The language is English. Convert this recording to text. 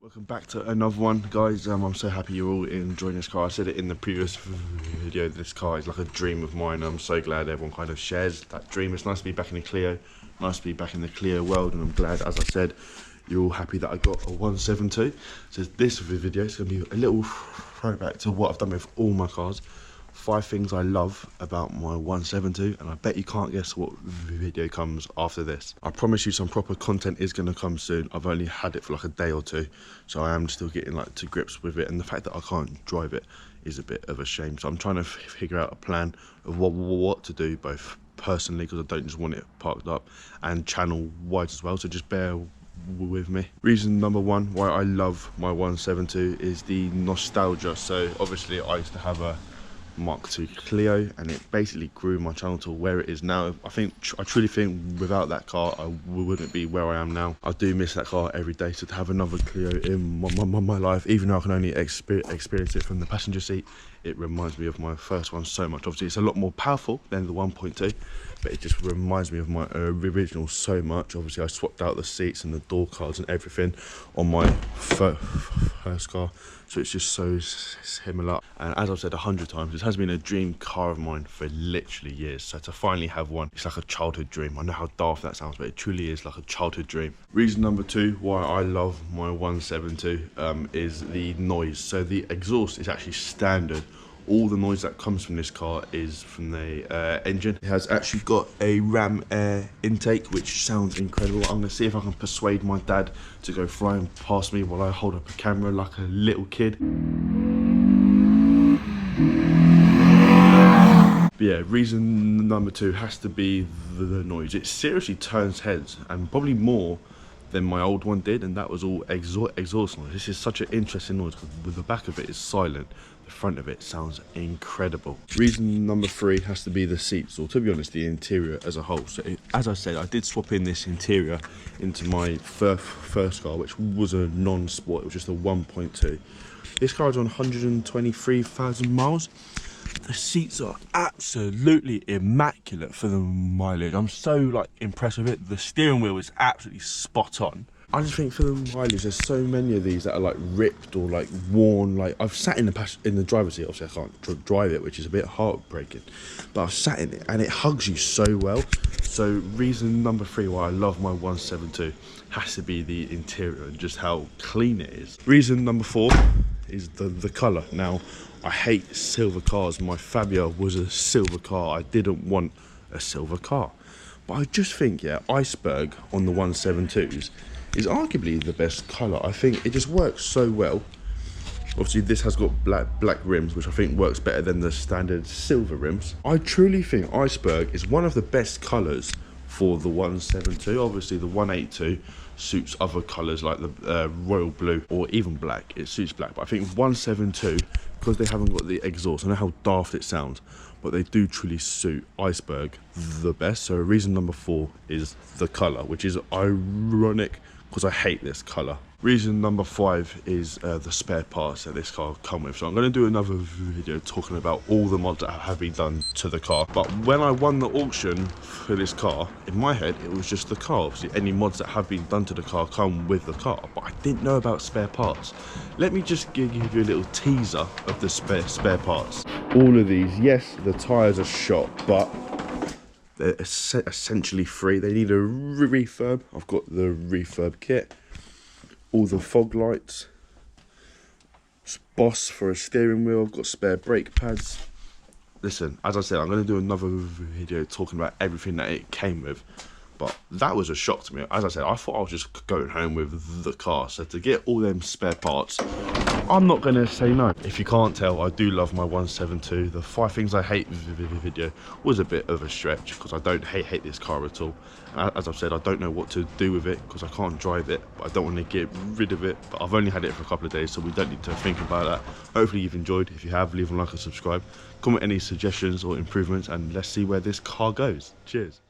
Welcome back to another one, guys. I'm so happy you're all enjoying this car. I said it in the previous video, this car is like a dream of mine. I'm so glad everyone kind of shares that dream. It's nice to be back in the Clio, nice to be back in the Clio world, and I'm glad, as I said, you're all happy that I got a 172. So this video is going to be a little throwback to what I've done with all my cars. 5 things I love about my 172, and I bet you can't guess what video comes after this. I promise you some proper content is going to come soon. I've only had it for like a day or two, so I am still getting like to grips with it, and the fact that I can't drive it is a bit of a shame. So I'm trying to figure out a plan of what to do, both personally, because I don't just want it parked up, and channel wise as well, so just bear with me. Reason number 1 why I love my 172 is the nostalgia. So obviously I used to have a Mark II Clio, and it basically grew my channel to where it is now. I truly think without that car I wouldn't be where I am now. I do miss that car every day, so to have another Clio in my life, even though I can only experience it from the passenger seat, it reminds me of my first one so much. Obviously it's a lot more powerful than the 1.2, but it just reminds me of my original so much. Obviously I swapped out the seats and the door cards and everything on my first car, so it's just so similar. And as I've said 100 times, this has been a dream car of mine for literally years, so to finally have one, it's like a childhood dream. I know how daft that sounds, but it truly is like a childhood dream. Reason number 2 why I love my 172 is the noise. So the exhaust is actually standard. All the noise that comes from this car is from the engine. It has actually got a ram air intake, which sounds incredible. I'm gonna see if I can persuade my dad to go flying past me while I hold up a camera like a little kid. But yeah, reason number 2 has to be the noise. It seriously turns heads, and probably more than my old one did, and that was all exhaust noise. This is such an interesting noise because the back of it is silent, the front of it sounds incredible. Reason number 3 has to be the seats, or to be honest, the interior as a whole. So as I said, I did swap in this interior into my first car, which was a non-sport. It was just a 1.2. This car is on 123,000 miles. The seats are absolutely immaculate for the mileage. I'm so like impressed with it. The steering wheel is absolutely spot on. I just think for the mileage, there's so many of these that are like ripped or like worn. Like I've sat in the driver's seat. Obviously I can't drive it, which is a bit heartbreaking, but I've sat in it and it hugs you so well. So reason number 3 why I love my 172 has to be the interior and just how clean it is. Reason number 4 is the colour. Now, I hate silver cars. My Fabia was a silver car. I didn't want a silver car, but I just think, yeah, iceberg on the 172s is arguably the best colour. I think it just works so well. Obviously this has got black rims, which I think works better than the standard silver rims. I truly think iceberg is one of the best colours for the 172. Obviously the 182 suits other colours like the royal blue or even black. It suits black, but I think 172, because they haven't got the exhaust, I know how daft it sounds, but they do truly suit iceberg the best. So reason number 4 is the colour, which is ironic because I hate this colour. Reason number 5 is the spare parts that this car comes with. So I'm going to do another video talking about all the mods that have been done to the car. But when I won the auction for this car, in my head it was just the car. Obviously any mods that have been done to the car come with the car, but I didn't know about spare parts. Let me just give you a little teaser of the spare parts. All of these, yes, the tyres are shot, but they're essentially free. They need a refurb. I've got the refurb kit. All the fog lights, Boss for a steering wheel. I've got spare brake pads. Listen, as I said, I'm going to do another video talking about everything that it came with, but that was a shock to me. As I said, I thought I was just going home with the car, so to get all them spare parts, I'm not going to say no. If you can't tell, I do love my 172. The 5 things I hate video was a bit of a stretch because I don't hate this car at all. And as I've said, I don't know what to do with it because I can't drive it, but I don't want to get rid of it. But I've only had it for a couple of days, so we don't need to think about that. Hopefully you've enjoyed. If you have, leave a like and subscribe. Comment any suggestions or improvements, and let's see where this car goes. Cheers.